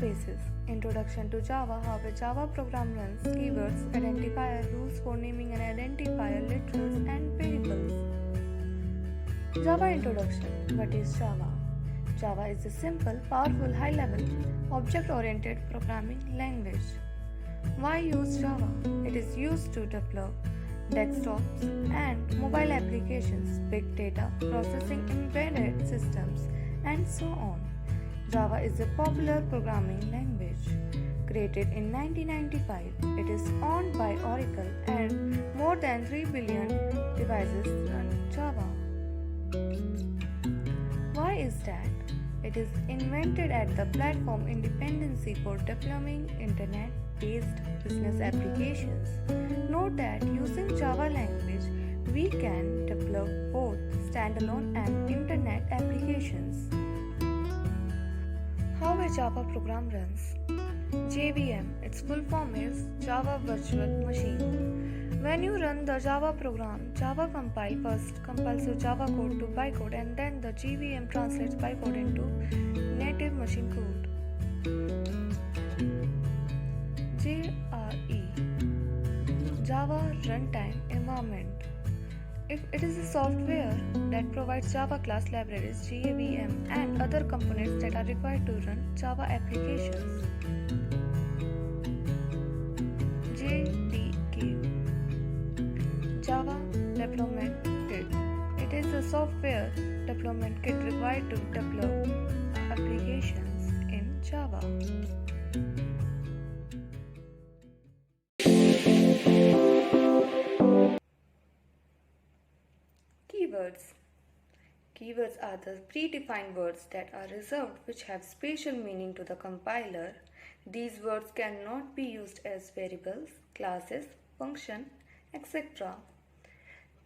Interfaces. Introduction to Java. How a Java program runs. Keywords. Identifier. Rules for naming an identifier. Literals and variables. Java Introduction. What is Java? Java is a simple, powerful, high-level, object-oriented programming language. Why use Java? It is used to develop desktops and mobile applications, big data, processing embedded systems, and so on. Java is a popular programming language. Created in 1995, it is owned by Oracle and more than 3 billion devices run Java. Why is that? It is invented at the platform independency for developing internet-based business applications. Note that using Java language, we can develop both standalone and internet applications. How a Java program runs. JVM, its full form is Java Virtual Machine. When you run the Java program, Java compiles your Java code to bytecode, and then the JVM translates bytecode into native machine code. JRE, Java Runtime Environment. If it is a software that provides Java class libraries, JVM, and other components that are required to run Java applications. JDK, Java Development Kit. It is a software development kit required to develop applications in Java. Keywords. Keywords are the predefined words that are reserved which have special meaning to the compiler. These words cannot be used as variables, classes, function, etc.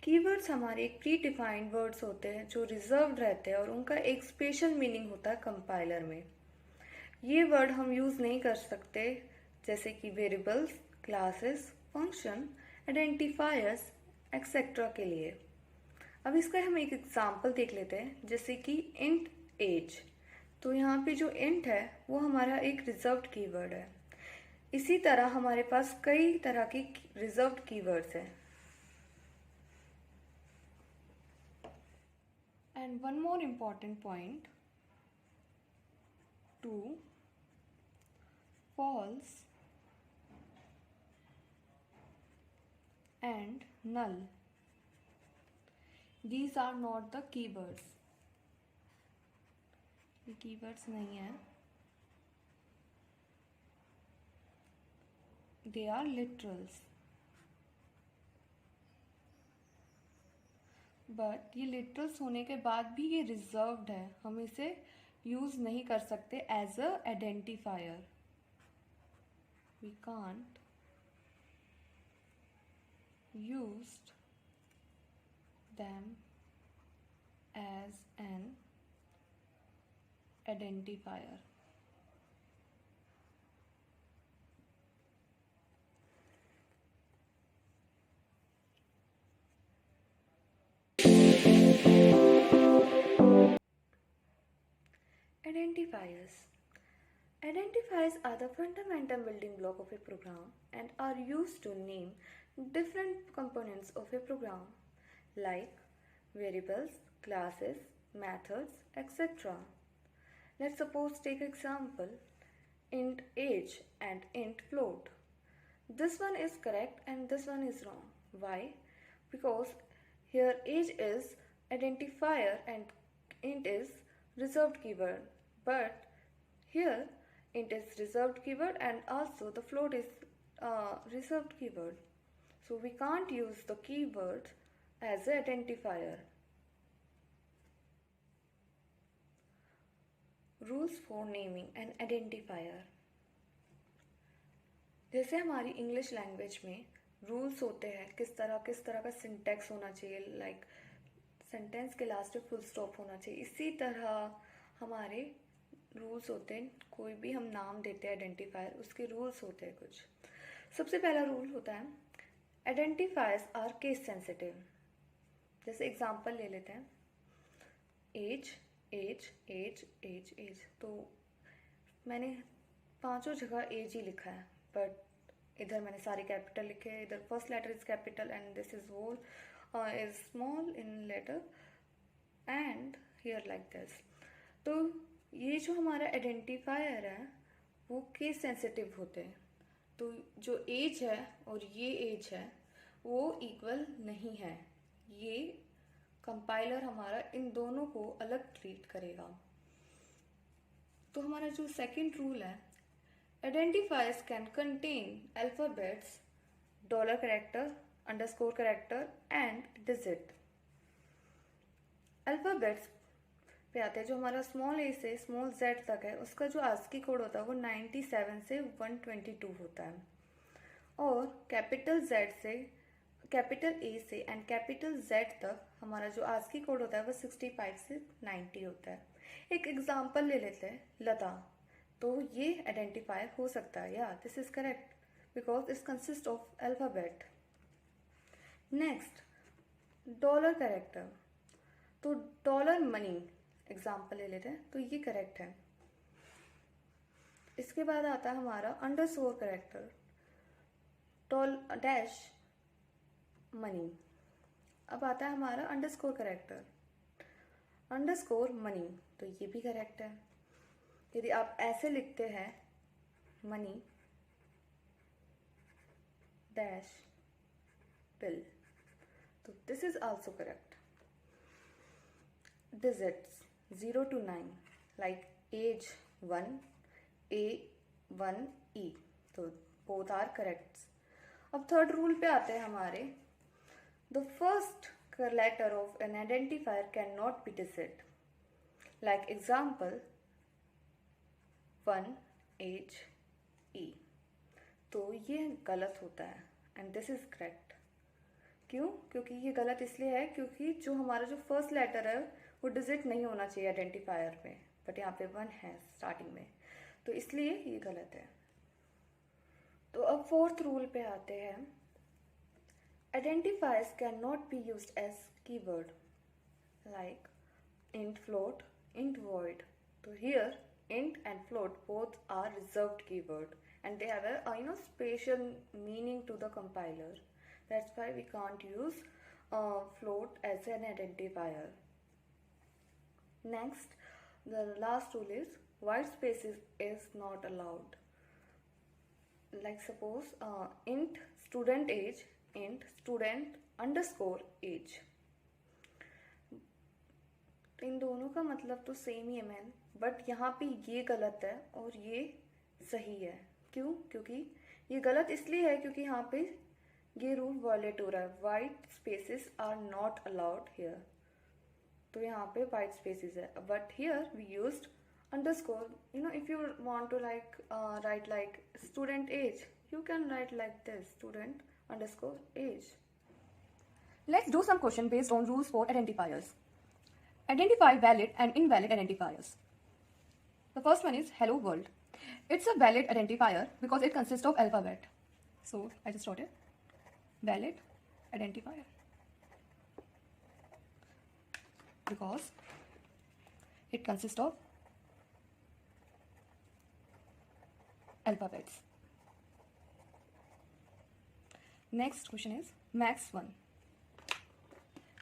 Keywords हमारे एक pre defined words होते हैं जो reserved रहते हैं और उनका एक स्पेशल मीनिंग होता है कंपाइलर में. ये वर्ड हम यूज़ नहीं कर सकते जैसे कि variables, classes, function, identifiers etcetera के लिए. अब इसका हम एक एग्जांपल देख लेते हैं जैसे कि इंट एज. तो यहाँ पे जो इंट है वो हमारा एक रिजर्व्ड कीवर्ड है. इसी तरह हमारे पास कई तरह की रिजर्व्ड कीवर्ड्स हैं. And one more important point, true, false, and null. These are not the keywords. ये keywords नहीं है. They are literals. बट ये लिटरल्स होने के बाद भी ये रिजर्व्ड है. हम इसे यूज़ नहीं कर सकते as a identifier. We can't use them as an identifier. Identifiers. Identifiers are the fundamental building block of a program and are used to name different components of a program like variables, classes, methods, etc. Let's suppose take example int age and int float. This one is correct and this one is wrong. Why? Because here age is identifier and int is reserved keyword. But here int is reserved keyword and also the float is reserved keyword. So we can't use the keyword as an identifier. Rules for naming an identifier. जैसे हमारी English language में rules होते हैं किस तरह का syntax होना चाहिए, लाइक सेंटेंस के लास्ट में फुल स्टॉप होना चाहिए. इसी तरह हमारे रूल्स होते हैं. कोई भी हम नाम देते हैं आइडेंटिफायर, उसके रूल्स होते हैं कुछ. सबसे पहला रूल होता है आइडेंटिफायर्स आर केस सेंसिटिव. जैसे एग्जांपल ले लेते हैं age age age age age. तो मैंने पांचों जगह एज ही लिखा है, बट इधर मैंने सारे कैपिटल लिखे हैं. इधर first letter is capital and this is whole is small in letter and here like this. तो ये जो हमारा आइडेंटिफायर है वो केस सेंसिटिव होते हैं. तो जो एज है और ये एज है वो इक्वल नहीं है. ये कंपाइलर हमारा इन दोनों को अलग ट्रीट करेगा. तो हमारा जो सेकंड रूल है, identifiers can contain alphabets, dollar character, underscore character and digit. Alphabets पे आते हैं. जो हमारा स्मॉल ए से स्मॉल जेड तक है उसका जो आस्की कोड होता है वो 97 से 122 होता है. और कैपिटल जेड से कैपिटल ए से एंड कैपिटल जेड तक हमारा जो आस्की कोड होता है वो 65 से 90 होता है. एक एग्जांपल ले लेते हैं, लता. तो ये आइडेंटिफायर हो सकता है. या this is correct because it's consist of alphabet. Next, dollar character. तो डॉलर मनी एग्जाम्पल ले लेते हैं, तो ये करेक्ट है. इसके बाद आता है हमारा अंडरस्कोर कैरेक्टर, डैश मनी. अब आता है हमारा अंडरस्कोर कैरेक्टर, अंडरस्कोर मनी. तो ये भी करेक्ट है. यदि आप ऐसे लिखते हैं मनी डैश बिल, तो this is also correct. Digits 0 to 9 like age 1, A1E. तो both are correct. अब थर्ड रूल पे आते हैं हमारे. The first letter of an identifier cannot be digit. Like example 1 age E. तो ये गलत होता है and this is correct. क्यों? क्योंकि ये गलत इसलिए है क्योंकि जो हमारा जो फर्स्ट लेटर है वो डिजिट नहीं होना चाहिए आइडेंटिफायर में, बट यहाँ पे 1 है स्टार्टिंग में, तो इसलिए ये गलत है. तो अब फोर्थ रूल पे आते हैं. Identifiers can not be used as keyword like int float, int void. तो here int and float both are reserved keyword and they have a special meaning to the compiler. That's why we can't use float as an identifier. Next, the last rule is white spaces is not allowed. Like suppose int student age, int student underscore age. तो इन दोनों का मतलब तो same ही है man, but यहाँ पे ये गलत है और ये सही है. क्यों? क्योंकि ये गलत इसलिए है क्योंकि यहाँ पे ये रूल वायलेट हो रहा है. White spaces are not allowed here. तो यहाँ पे वाइट स्पेसेस है, but here we used underscore. If you want to like write like student age, you can write like this, student underscore age. Let's do some question based on rules for identifiers. Identify valid and invalid identifiers. The first one is hello world. It's a valid identifier because it consists of alphabet. So I just wrote it. Valid identifier. Because it consists of alphabets. Next question is max1.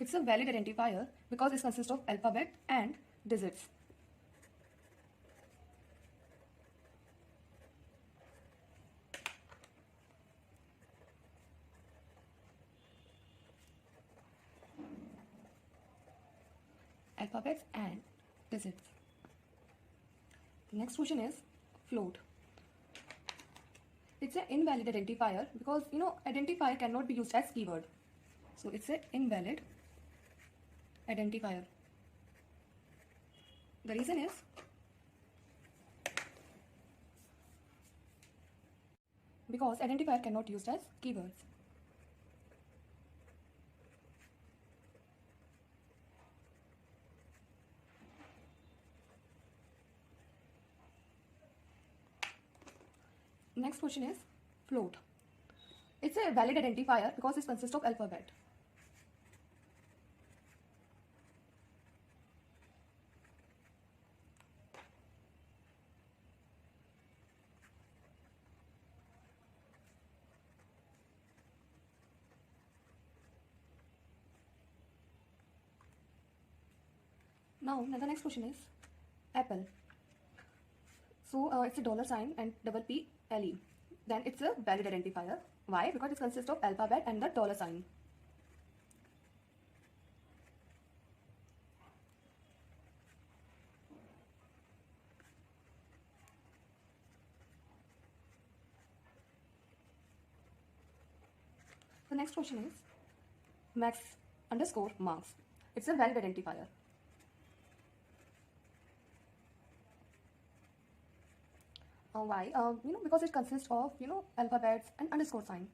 It's a valid identifier because it consists of alphabet and digits. Alphabets and digits. The next question is float. It's an invalid identifier because identifier cannot be used as keyword. So it's an invalid identifier. The reason is because identifier cannot be used as keywords. Next question is float. It's a valid identifier because it consists of alphabet. Now the next question is apple. So it's a dollar sign and double PLE. Then it's a valid identifier. Why? Because it consists of alphabet and the dollar sign. The next question is max underscore marks. It's a valid identifier. Why? Because it consists of alphabets and underscore sign.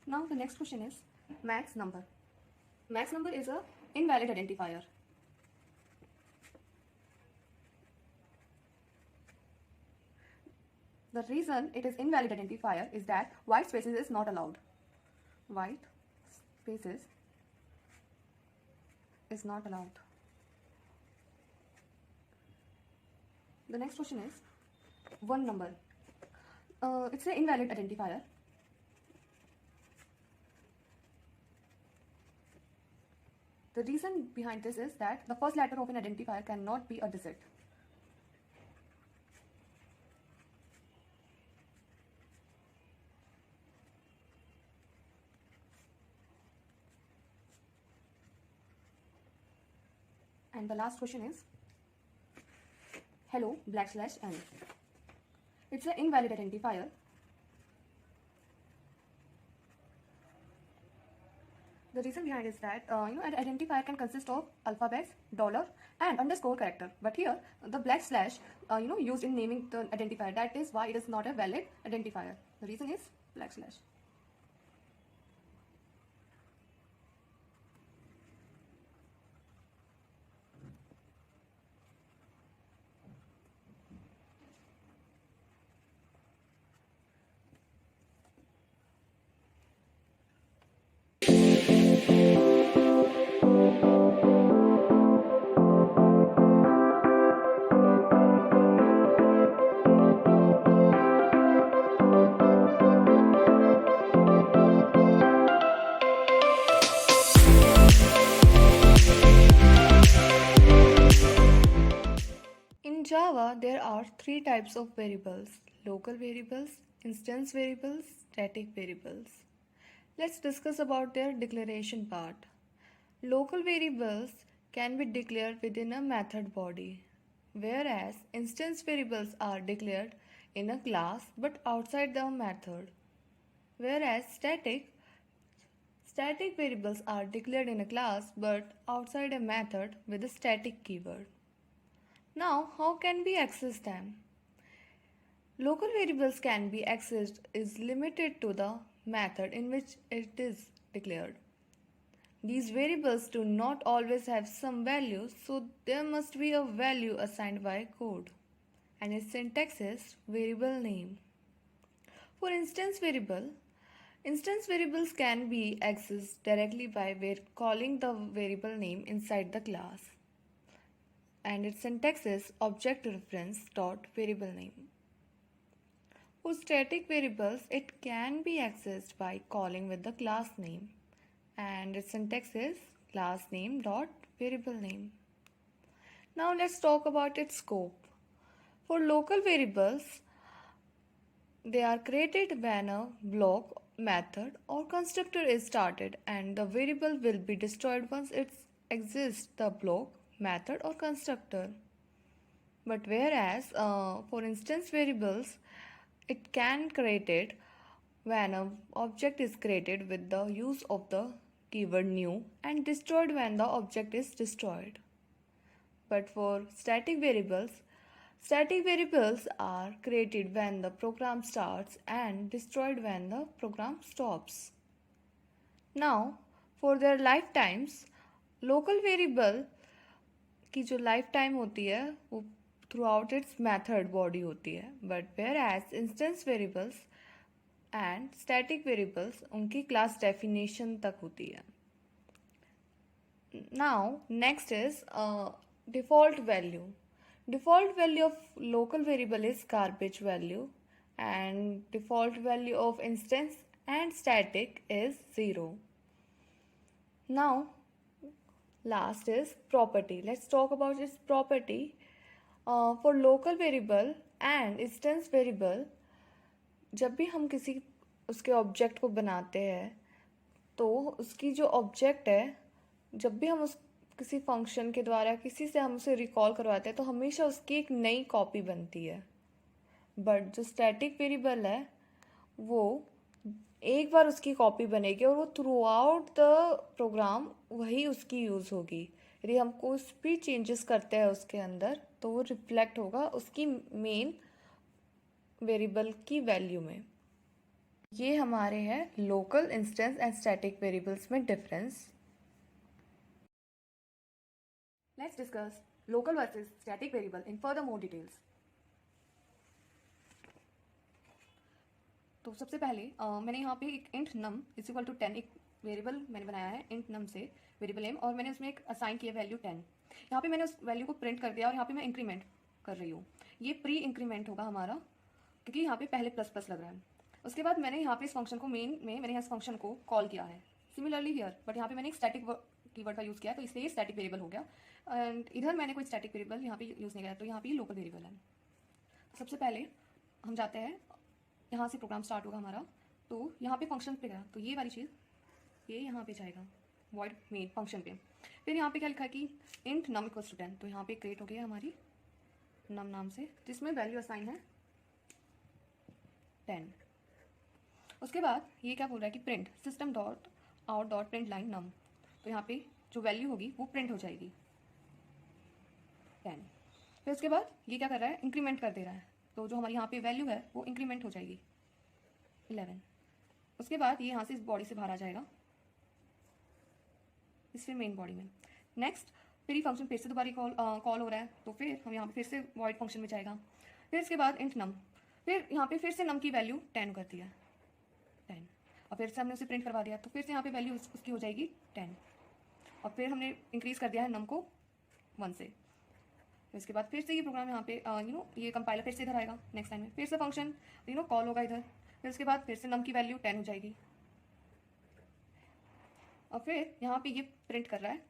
Now the next question is max number. Max number is a invalid identifier. The reason it is invalid identifier is that white spaces is not allowed. White spaces is not allowed. The next question is one number. It's an invalid identifier. The reason behind this is that the first letter of an identifier cannot be a digit. And the last question is hello \n. It's an invalid identifier. The reason behind is that an identifier can consist of alphabets, dollar, and underscore character. But here the \, used in naming the identifier. That is why it is not a valid identifier. The reason is \. In Java, there are three types of variables: local variables, instance variables, static variables. Let's discuss about their declaration part. Local variables can be declared within a method body, whereas instance variables are declared in a class but outside the method, whereas static variables are declared in a class but outside a method with a static keyword. Now, how can we access them? Local variables can be accessed is limited to the method in which it is declared. These variables do not always have some value, so there must be a value assigned by code, and its syntax is variable name. For instance variables can be accessed directly by calling the variable name inside the class, and its syntax is object reference dot variable name. For static variables, it can be accessed by calling with the class name, and its syntax is class name dot variable name. Now let's talk about its scope. For local variables, they are created when a block, method, or constructor is started, and the variable will be destroyed once it exists the block, method, or constructor. But whereas for instance variables, it can created when an object is created with the use of the keyword new and destroyed when the object is destroyed. But for static variables are created when the program starts and destroyed when the program stops. Now, for their lifetimes, local variable की जो life time होती है वो throughout its method body होती है, but whereas instance variables and static variables उनकी class definition तक होती है. Now next is default value. Default value of local variable is garbage value, and default value of instance and static is 0. Now, last is property. Let's talk about its property. For local variable and instance variable, जब भी हम किसी उसके object को बनाते हैं तो उसकी जो ऑब्जेक्ट है, जब भी हम उस किसी फंक्शन के द्वारा किसी से हम उसे रिकॉल करवाते हैं तो हमेशा उसकी एक नई कॉपी बनती है. बट जो स्टैटिक वेरिएबल है वो एक बार उसकी कॉपी बनेगी और वो थ्रू आउट द प्रोग्राम वही उसकी यूज़ होगी. यदि हम कुछ भी चेंजेस करते हैं उसके अंदर तो वो रिफ्लेक्ट होगा उसकी मेन वेरिएबल की वैल्यू में. ये हमारे हैं local, instance and static variables में difference. Let's discuss local versus static variable in further more details. तो सबसे पहले मैंने यहाँ पे एक int num is equal to 10 एक वेरिएबल मैंने बनाया है int num से वेरिएबल नेम, और मैंने उसमें एक असाइन किया वैल्यू 10. यहाँ पे मैंने उस वैल्यू को प्रिंट कर दिया और यहाँ पे मैं इंक्रीमेंट कर रही हूँ. ये प्री इंक्रीमेंट होगा हमारा क्योंकि यहाँ पे पहले प्लस प्लस लग रहा है. उसके बाद मैंने यहाँ पे इस फंक्शन को मेन में मैंने इस फंक्शन को कॉल किया है सिमिलरली हियर, बट यहाँ पे मैंने एक स्टैटिक कीवर्ड का यूज़ किया है तो इसलिए ये स्टैटिक वेरिएबल हो गया. एंड इधर मैंने कोई स्टैटिक वेरिएबल यहाँ पे यूज़ नहीं किया तो यहाँ पे लोकल वेरिएबल है. सबसे पहले हम जाते हैं, यहाँ से प्रोग्राम स्टार्ट होगा हमारा. तो यहाँ पे फंक्शन पे गया तो ये वाली चीज़ ये यहाँ पे जाएगा वॉइड मेन फंक्शन पे. फिर यहाँ पे क्या लिखा है कि इंट नम इक्वल्स टू 10, तो यहाँ पे क्रिएट हो गया हमारी नम नाम से जिसमें वैल्यू असाइन है 10. उसके बाद ये क्या बोल रहा है कि print system dot out dot print line num, तो यहाँ पे जो वैल्यू होगी वो प्रिंट हो जाएगी 10. फिर उसके बाद ये क्या कर रहा है इंक्रीमेंट कर दे रहा है, तो जो हमारी यहाँ पे वैल्यू है वो इंक्रीमेंट हो जाएगी 11. उसके बाद ये यहाँ से इस बॉडी से बाहर आ जाएगा इससे मेन बॉडी में. नेक्स्ट फिर ये फंक्शन फिर से दोबारा कॉल हो रहा है तो फिर हम यहाँ पे फिर से वॉइड फंक्शन में जाएगा. फिर इसके बाद इंट नम, फिर यहाँ पे फिर से नम की वैल्यू 10 कर दिया 10, और फिर से हमने उसे प्रिंट करवा दिया तो फिर से यहाँ पे वैल्यू उसकी हो जाएगी 10, और फिर हमने इंक्रीज कर दिया है नम को 1 से. तो इसके बाद फिर से ये प्रोग्राम यहाँ पे ये कंपाइलर फिर से इधर आएगा नेक्स्ट टाइम में, फिर से फंक्शन कॉल होगा इधर. फिर उसके बाद फिर से नम की वैल्यू 10 हो जाएगी, और फिर यहाँ पे ये प्रिंट कर रहा है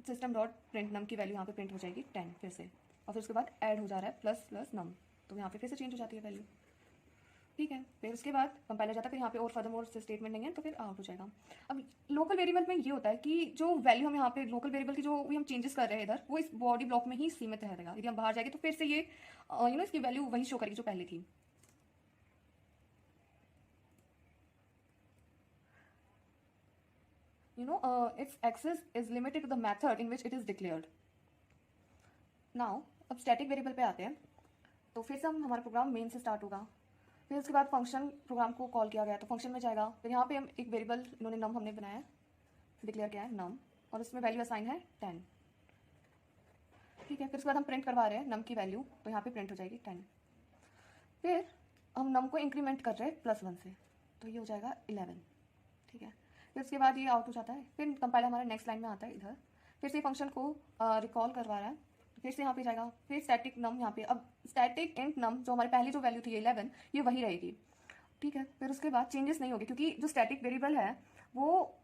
सिस्टम डॉट प्रिंट नम की वैल्यू यहाँ पे प्रिंट हो जाएगी 10 फिर से, और फिर उसके बाद ऐड हो जा रहा है प्लस प्लस नम, तो यहाँ पे फिर से चेंज हो जाती है वैल्यू. ठीक है, फिर उसके बाद कंपाइलर जाता है, फिर यहाँ पे और फर्दर मोर स्टेटमेंट नहीं है तो फिर आउट हो जाएगा. अब लोकल वेरिएबल में ये होता है कि जो वैल्यू हम यहाँ पे लोकल वेरिएबल की जो भी हम चेंजेस कर रहे हैं इधर वो इस बॉडी ब्लॉक में ही सीमित रहेगा. यदि हम बाहर जाएंगे तो फिर से ये इसकी वैल्यू वही शो करेगी जो पहले थी. its access is limited to the method in which it is declared. Now अब स्टैटिक वेरिएबल पे आते हैं, तो फिर से हमारा प्रोग्राम मेन से स्टार्ट होगा. फिर उसके बाद फंक्शन प्रोग्राम को कॉल किया गया तो फंक्शन में जाएगा. फिर यहाँ पे हम एक वेरिएबल इन्होंने नम हमने बनाया डिक्लेयर किया है नम, और उसमें वैल्यू असाइन है 10. ठीक है, फिर उसके बाद हम प्रिंट करवा रहे हैं नम की वैल्यू, तो यहाँ पे प्रिंट हो जाएगी 10. फिर हम नम को इंक्रीमेंट कर रहे हैं +1 से, तो ये हो जाएगा 11. ठीक है, फिर उसके बाद ये आउट हो जाता है. फिर कंपाइलर हमारा नेक्स्ट लाइन में आता है इधर, फिर से फंक्शन को रिकॉल करवा रहा है, फिर से यहाँ पे जाएगा. फिर स्टैटिक नम यहाँ पे, अब स्टैटिक इंट नम जो हमारी पहली जो वैल्यू थी 11 ये वही रहेगी. ठीक है, फिर उसके बाद चेंजेस नहीं होगी क्योंकि जो स्टैटिक वेरिएबल है वो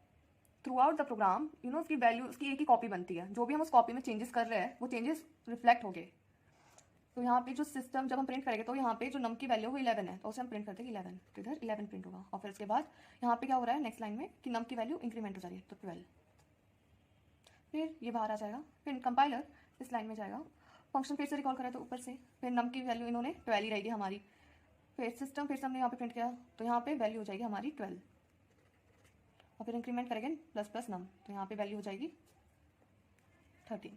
थ्रू आउट द प्रोग्राम उसकी वैल्यू उसकी एक ही कॉपी बनती है. जो भी हम उस कॉपी में चेंजेस कर रहे हैं वो चेंजेस रिफ्लेक्ट हो गए. तो यहाँ पे जो सिस्टम जब हम प्रिंट करेंगे तो यहाँ पे जो नम की वैल्यू वो 11 है तो उसे हम प्रिंट करते हैं 11, तो इधर 11 प्रिंट होगा. और फिर उसके बाद यहाँ पे क्या हो रहा है नेक्स्ट लाइन में कि नम की वैल्यू इंक्रीमेंट हो जा रही है तो 12. फिर ये बाहर आ जाएगा, फिर कंपाइलर इस लाइन में जाएगा, फंक्शन फिर से रिकॉल करा तो ऊपर से फिर नम की वैल्यू इन्होंने 12 ही रहेगी हमारी. फिर सिस्टम फिर से हमने यहाँ पे प्रिंट किया तो यहाँ पे वैल्यू हो जाएगी हमारी 12, और फिर इंक्रीमेंट करेंगे प्लस प्लस नम, तो यहाँ पे वैल्यू हो जाएगी 13.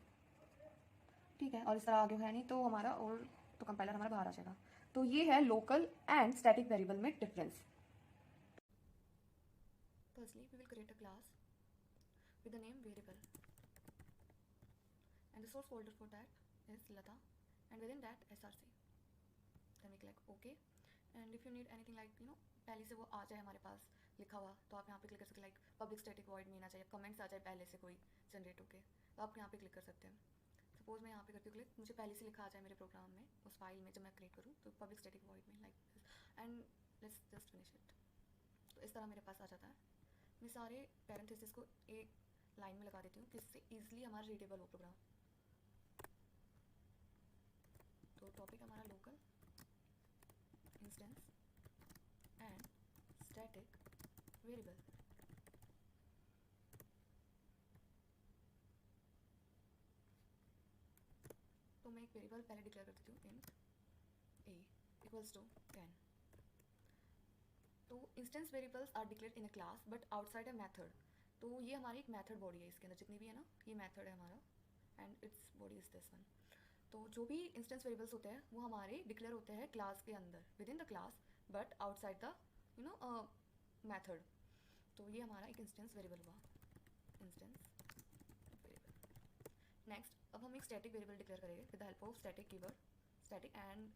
ठीक है, और इस तरह आगे है नहीं तो हमारा और तो कंपाइलर हमारा बाहर आ जाएगा. तो ये है लोकल एंड स्टैटिक वेरिएबल में difference. Firstly, we will create a class with the name variable, and the source folder for that is Lata, and within that src. Then we click OK, and if you need anything like पहले से वो आ जाए हमारे पास लिखा हुआ तो आप यहाँ पे क्लिक कर सकते हैं. लाइक पब्लिक स्टैटिक वॉइड में ना चाहिए, कमेंट्स आ जाए पहले से कोई जनरेट होके तो आप यहाँ पे क्लिक कर सकते हैं. सपोज मैं यहाँ पे करती हूँ क्लिक, मुझे पहले से लिखा आ जाए मेरे प्रोग्राम में, उस फाइल में जब मैं क्रिएट करूँ तो पब्लिक स्टैटिक वॉइड में like this, and let's just finish it. तो इस तरह मेरे पास आ जाता है। मैं सारे पैरेंथेसिस को एक लाइन में लगा देती हूँ जिससे ईजिली हमारा रीडेबल हो प्रोग्राम। तो टॉपिक हमारा local instance and static variable. तो मैं एक वेरिएबल पहले डिक्लेयर कर देती हूँ, इंट a इक्वल्स टू 10। तो instance variables are declared in a class but outside a method. तो ये हमारी एक मेथड बॉडी है, इसके अंदर जितनी भी है ना, ये मेथड है हमारा, and its body is this one. तो जो भी इंस्टेंस वेरिएबल्स होते हैं वो हमारे डिक्लेयर होते हैं क्लास के अंदर, with in the class, but outside the method. तो ये हमारा एक इंस्टेंस वेरिएबल हुआ, इंस्टेंस वेरिएबल। नेक्स्ट, अब हम एक स्टैटिक वेरिएबल डिक्लेयर करेंगे with the help of static keyword static, and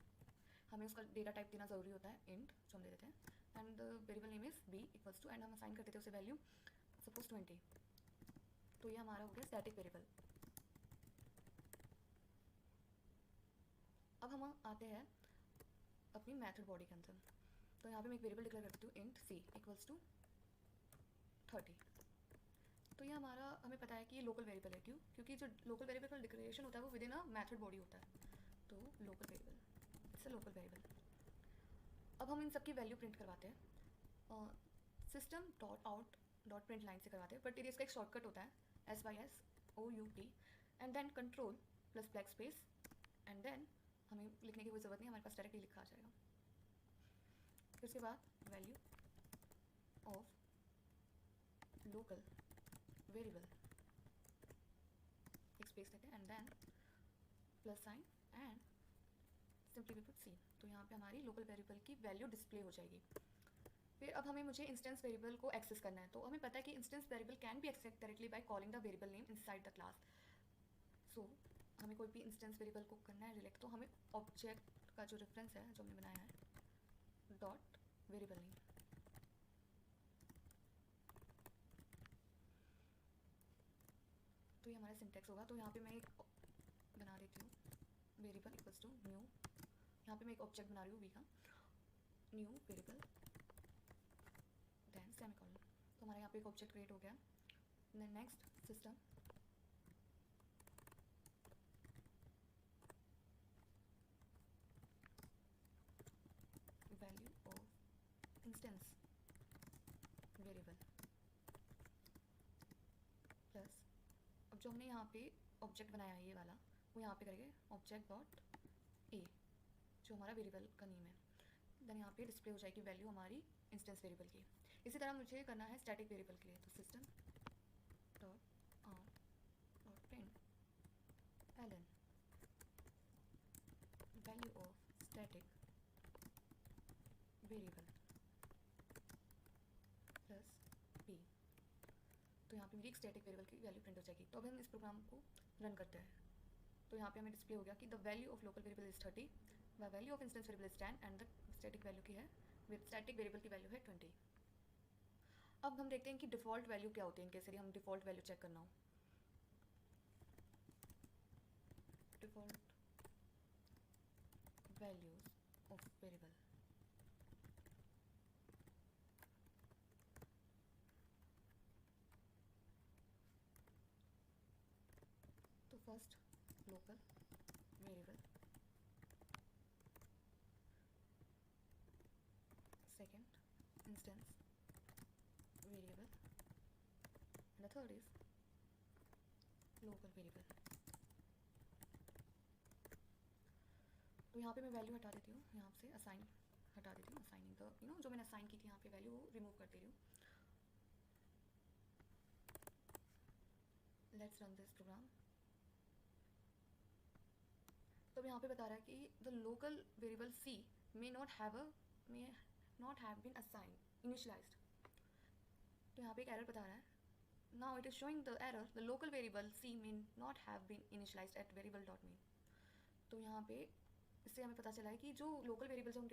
हमें उसका डेटा टाइप देना ज़रूरी होता है, इंट, जो हम दे देते हैं, and the variable name is b equals to, and हम असाइन करते थे उसे वैल्यू सपोज 20। तो ये हमारा हो गया स्टैटिक वेरिएबल। अब हम आते हैं अपनी मेथड बॉडी के अंदर। तो यहाँ पे मैं एक वेरिएबल डिक्लेयर करती हूँ, इंट c इक्वल्स टू 30। तो ये हमारा, हमें पता है कि ये लोकल वेरिएबल है, क्यों? क्योंकि जो लोकल वेरिएबल का डिक्लेरेशन होता है वो with in a method body होता है। तो local variable, it's a local variable. अब हम इन सब की वैल्यू प्रिंट करवाते हैं system dot out dot print line से करवाते हैं, बट ये इसका एक शॉर्टकट होता है SYSOUT, and then control plus black space, and then हमें लिखने की कोई ज़रूरत नहीं, हमारे पास डायरेक्टली लिखा आ जाएगा। फिर उसके बाद वैल्यू ऑफ लोकल वेरिएबल, एक स्पेस लेते हैं, and then plus sign, and simply we put c. तो यहाँ पे हमारी लोकल वेरिएबल की वैल्यू डिस्प्ले हो जाएगी। फिर अब हमें मुझे इंस्टेंस वेरिएबल को एक्सेस करना है। तो हमें पता है कि instance variable can be access directly by calling the variable name inside the class. So हमें कोई भी इंस्टेंस वेरिएबल को करना है रिलेक्ट, तो हमें ऑब्जेक्ट का जो रेफरेंस है जो हमने बनाया है, डॉट वेरिएबल नेम, तो ये हमारा सिंटेक्स होगा। तो यहाँ पे मैं एक बना देती हूँ, वेरिएबल इक्वल्स टू न्यू, यहाँ पे मैं एक ऑब्जेक्ट बना रही हूँ वी का, न्यू वेरिएबल देन सेमीकोलन। तो हमारा यहाँ पे एक ऑब्जेक्ट क्रिएट हो गया। Then next, system value of instance variable plus, अब जो हमने यहाँ पे ऑब्जेक्ट बनाया है ये वाला, वो यहाँ पे करेंगे ऑब्जेक्ट डॉट ए, जो हमारा वेरिएबल का नेम है। देन यहाँ पे डिस्प्ले हो जाएगी वैल्यू हमारी इंस्टेंस वेरिएबल की। इसी तरह मुझे करना है स्टैटिक वेरिएबल के लिए। तो system dot out dot println value of static variable plus b. तो यहाँ पे मेरी एक स्टैटिक वेरिएबल की वैल्यू प्रिंट हो जाएगी। तो अब हम इस प्रोग्राम को रन करते हैं। तो यहाँ पे हमें डिस्प्ले हो गया कि the value of local variable is 30, the value of instance variable is 10, and the static value की है, विद स्टैटिक वेरिएबल की वैल्यू है 20। अब हम देखते हैं कि डिफ़ॉल्ट वैल्यू क्या होती है इनके, यदि हम डिफ़ॉल्ट वैल्यू चेक करना हो। डिफ़ॉल्ट वैल्यूज ऑफ वेरिएबल, तो first local variable, second instance variable, and the third is local variable। तो यहाँ पे मैं वैल्यू हटा देती हूँ, यहाँ से असाइन हटा देती हूँ, असाइनिंग द जो मैंने असाइन की थी यहाँ पे वैल्यू, वो रिमूव कर दे रही हूँ। Let's run this program. तो यहाँ पे बता रहा है कि the local variable c may not have been assigned initialized। तो यहाँ पे एक एरर बता रहा है, now it is showing the error the local variable c may not have been initialized at variable dot main। तो यहाँ पे इससे हमें पता चला है कि जो लोकल वेरिएबल जो हम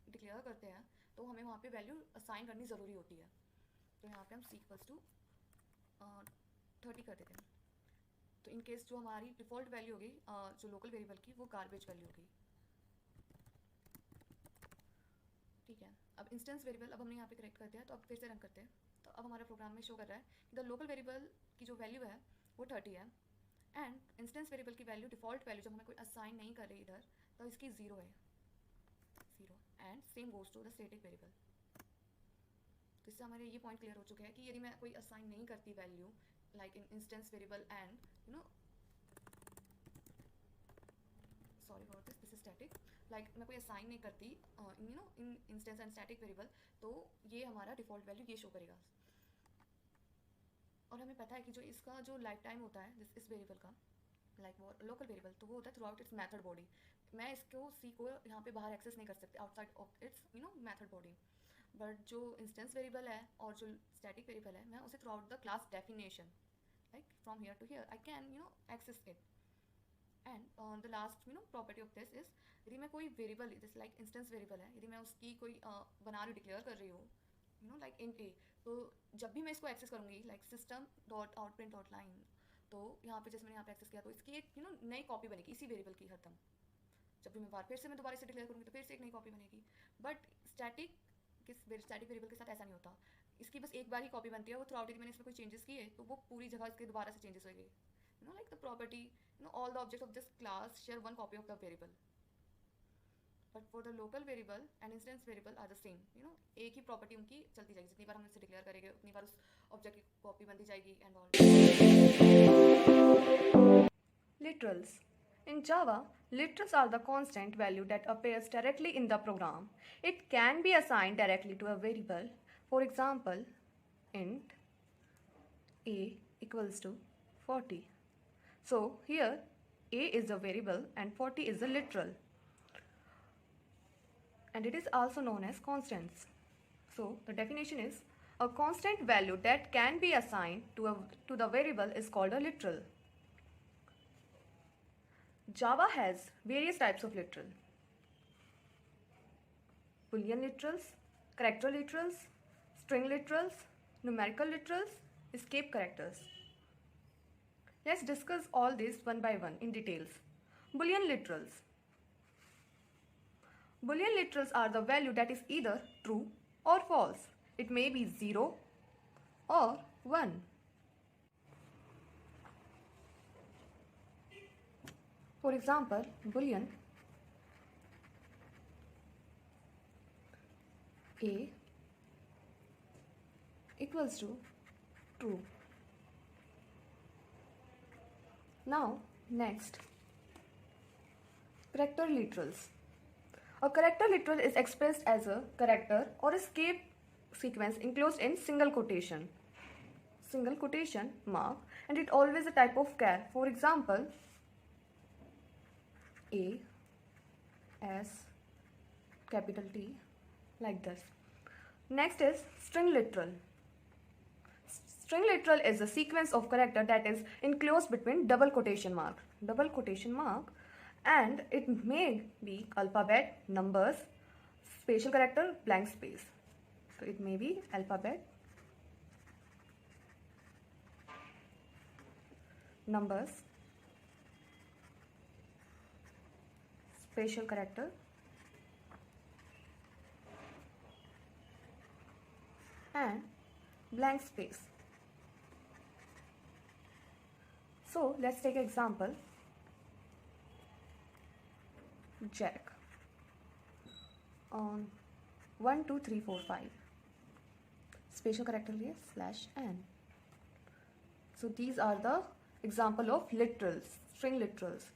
डिक्लेयर करते हैं तो हमें वहाँ पे वैल्यू असाइन करनी ज़रूरी होती है। तो यहाँ पे हम c इक्वल्स टू 30 कर देते हैं। तो इन केस जो हमारी डिफ़ॉल्ट वैल्यू होगी जो लोकल वेरिएबल की, वो गार्बेज वैल्यू होगी। ठीक है, अब इंस्टेंस वेरिएबल अब हमने यहाँ पे करेक्ट कर दिया, तो अब फिर से रन करते हैं। तो अब हमारा प्रोग्राम में शो कर रहा है कि द लोकल वेरिएबल की जो वैल्यू है वो 30 है, एंड इंस्टेंस वेरिएबल की वैल्यू, डिफ़ॉल्ट वैल्यू जब हमें कोई असाइन नहीं कर रही इधर, तो इसकी 0 है, 0, and same goes to the static variable. तो इससे हमारे ये पॉइंट क्लियर हो चुका है कि यदि मैं कोई असाइन नहीं करती value like in instance variable and sorry for this is static, like मैं कोई असाइन नहीं करती इन इंस्टेंस एंड स्टैटिक वेरिएबल, तो ये हमारा डिफ़ॉल्ट वैल्यू ये शो करेगा। और हमें पता है कि जो इसका जो लाइफ टाइम होता है इस वेरिएबल का, लाइक वो लोकल वेरिएबल, तो वो होता है through out it's method body. मैं इसको सी को यहाँ पे बाहर एक्सेस नहीं कर सकते outside of its method body. But जो इंस्टेंस वेरिएबल है और जो स्टैटिक वेरिएबल है, मैं उसे throughout the class definition, like from here to here I can access it. And the last property of this is, यदि मैं कोई वेरिएबल जैसे लाइक इंस्टेंस वेरिएबल है, यदि मैं उसकी कोई बना रही डिक्लेयर कर रही हूँ लाइक इन ए, तो जब भी मैं इसको एक्सेस करूँगी like system dot out print dot line, तो यहाँ पे जैसे मैंने यहाँ पे एक्सेस किया, तो इसकी एक नई कॉपी बनेगी इसी वेरिएबल की हरदम। जब भी मैं बार फिर से मैं दोबारा इसे डिक्लेयर करूँगी तो फिर से एक नई कॉपी बनेगी। बट स्टैटिक वेरिएबल के साथ ऐसा नहीं होता, इसकी बस एक बार ही कॉपी बनती है, वो थ्रू आउट यदि मैंने इसमें कोई चेंजेस किए तो वो पूरी जगह इसके दोबारा से चेंजेस होगी। Like the property, all the objects of this class share one copy of the variable, but for the local variable and instance variable are the same। एक ही प्रॉपर्टी उनकी चलती जाएगी, जितनी बार हम इसे डिक्लेयर करेंगे उतनी बार उस ऑब्जेक्ट की कॉपी बनती जाएगी and all. Literals. In Java, literals are the constant value that appears directly in the program. It can be assigned directly to a variable. For example, int a equals to 40. So here a is a variable and 40 is a literal, and it is also known as constants. So the definition is, a constant value that can be assigned to the variable is called a literal. Java has various types of literal: Boolean literals, character literals, string literals, numerical literals, escape characters. Let's discuss all these one by one in details. Boolean literals. Boolean literals are the value that is either true or false. It may be 0 or 1. For example, Boolean a equals to true. Now, next, character literals. A character literal is expressed as a character or escape sequence enclosed in single quotation mark, and it always a type of char. For example, A, S, capital T, like this. Next is string literal. String literal is a sequence of character that is enclosed between double quotation mark, and it may be alphabet, numbers, special character, blank space. So it may be alphabet, numbers, special character, and blank space. So let's take an example. Jack on 1 2 3 4 5, special character liye /n. So these are the example of literals, string literals.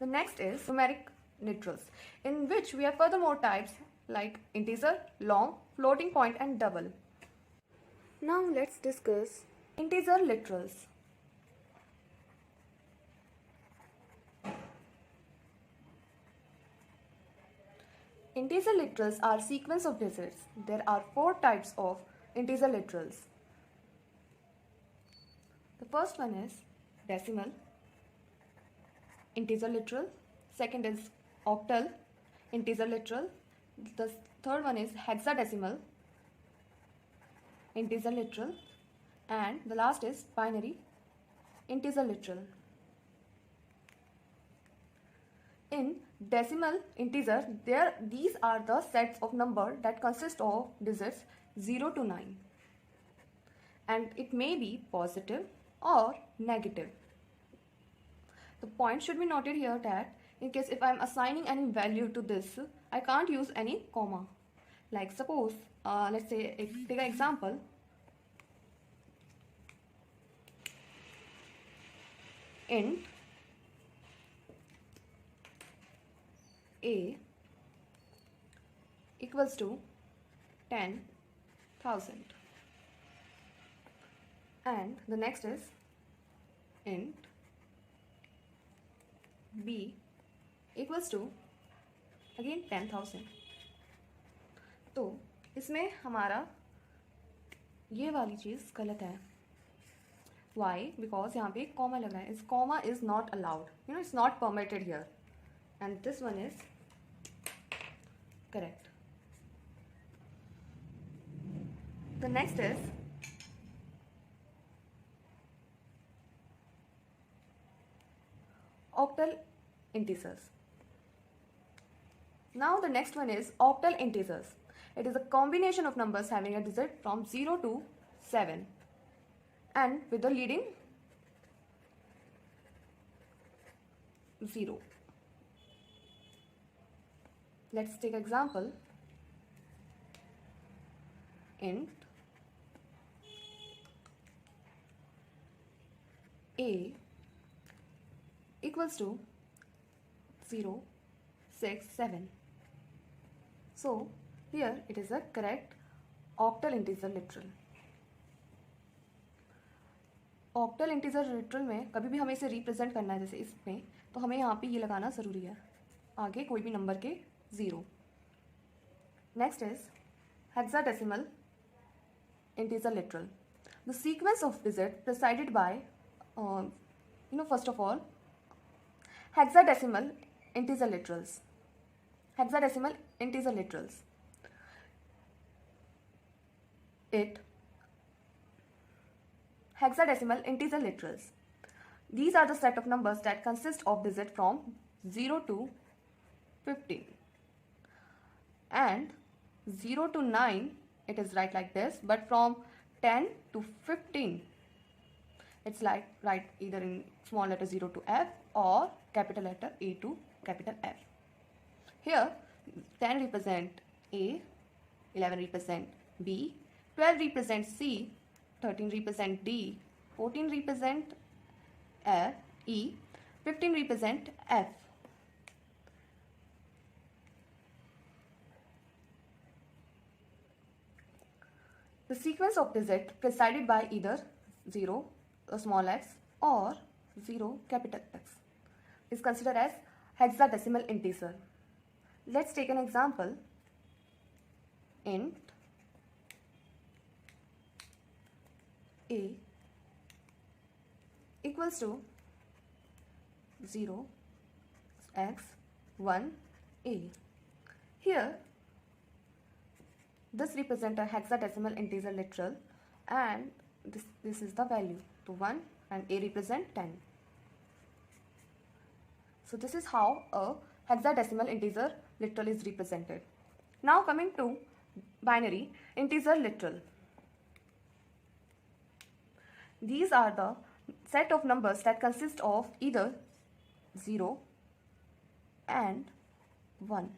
The next is numeric literals, in which we have furthermore types like integer, long, floating point, and double. Now let's discuss integer literals. Integer literals are sequence of digits. There are 4 types of integer literals. The first one is decimal integer literal. Second is octal integer literal. The third one is hexadecimal integer literal. And the last is binary integer literal. In decimal integer, these are the sets of number that consist of digits 0 to 9, and it may be positive or negative. The point should be noted here that in case if I am assigning any value to this, I can't use any comma. Like suppose, let's say, take an example. Int A equals to 10,000, and the next is int B equals to again 10,000. तो इसमें हमारा ये वाली चीज़ गलत है. Why? Because यहाँ पे एक comma लग रहा है. This comma is not allowed. It's not permitted here. And this one is correct. The next is octal integers. Now the next one is octal integers. It is a combination of numbers having a digit from 0 to 7 and with the leading 0. Let's take example. Int A equals to 0, 6, 7. So here it is a correct octal integer literal. Octal integer literal में कभी भी हमें इसे represent करना है जैसे इसमें, तो हमें यहाँ पे ये लगाना ज़रूरी है, आगे कोई भी नंबर के 0. Next is hexadecimal integer literal. The sequence of digit presided by first of all hexadecimal integer literals. Hexadecimal integer literals, it hexadecimal integer literals. These are the set of numbers that consist of digits from 0 to 15, and 0 to 9 it is like this, but from 10 to 15 it's like write either in small letter 0 to F or capital letter A to capital F. Here 10 represent A, 11 represent B, 12 represent C, 13 represent D, 14 represent F, E, 15 represent F. The sequence of digits preceded by either 0, a small x, or 0, capital X is considered as hexadecimal integer. Let's take an example. Int A equals to 0, x, 1, A. Here this represents a hexadecimal integer literal, and this is the value. So 1 and A represent 10. So this is how a hexadecimal integer literal is represented. Now coming to binary integer literal. These are the set of numbers that consist of either 0 and 1,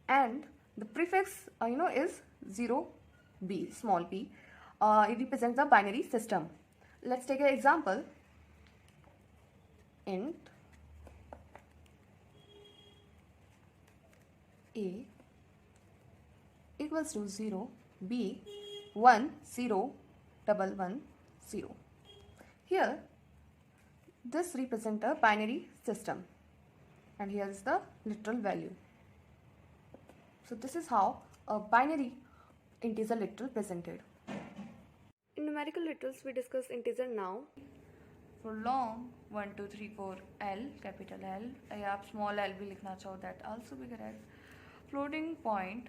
and the prefix is 0b, small p. It represents the binary system. Let's take an example. Int A equals to 0, B, 1, 0, 1, 1, 0. Here this represents a binary system, and here is the literal value. So this is how a binary integer literal presented. In numerical literals we discuss integer now. For long 1 2 3 4 L, capital L, या आप small l भी लिखना चाहो that also be correct. Floating point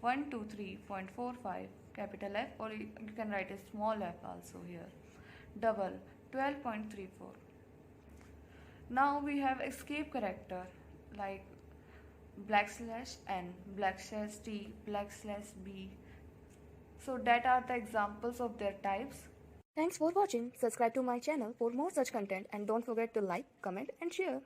1 2 3.45 capital F, or you can write a small f also here. Double 12.34. Now we have escape character like \n, \t, \b. So that are the examples of their types. Thanks for watching. Subscribe to my channel for more such content and don't forget to like, comment and share.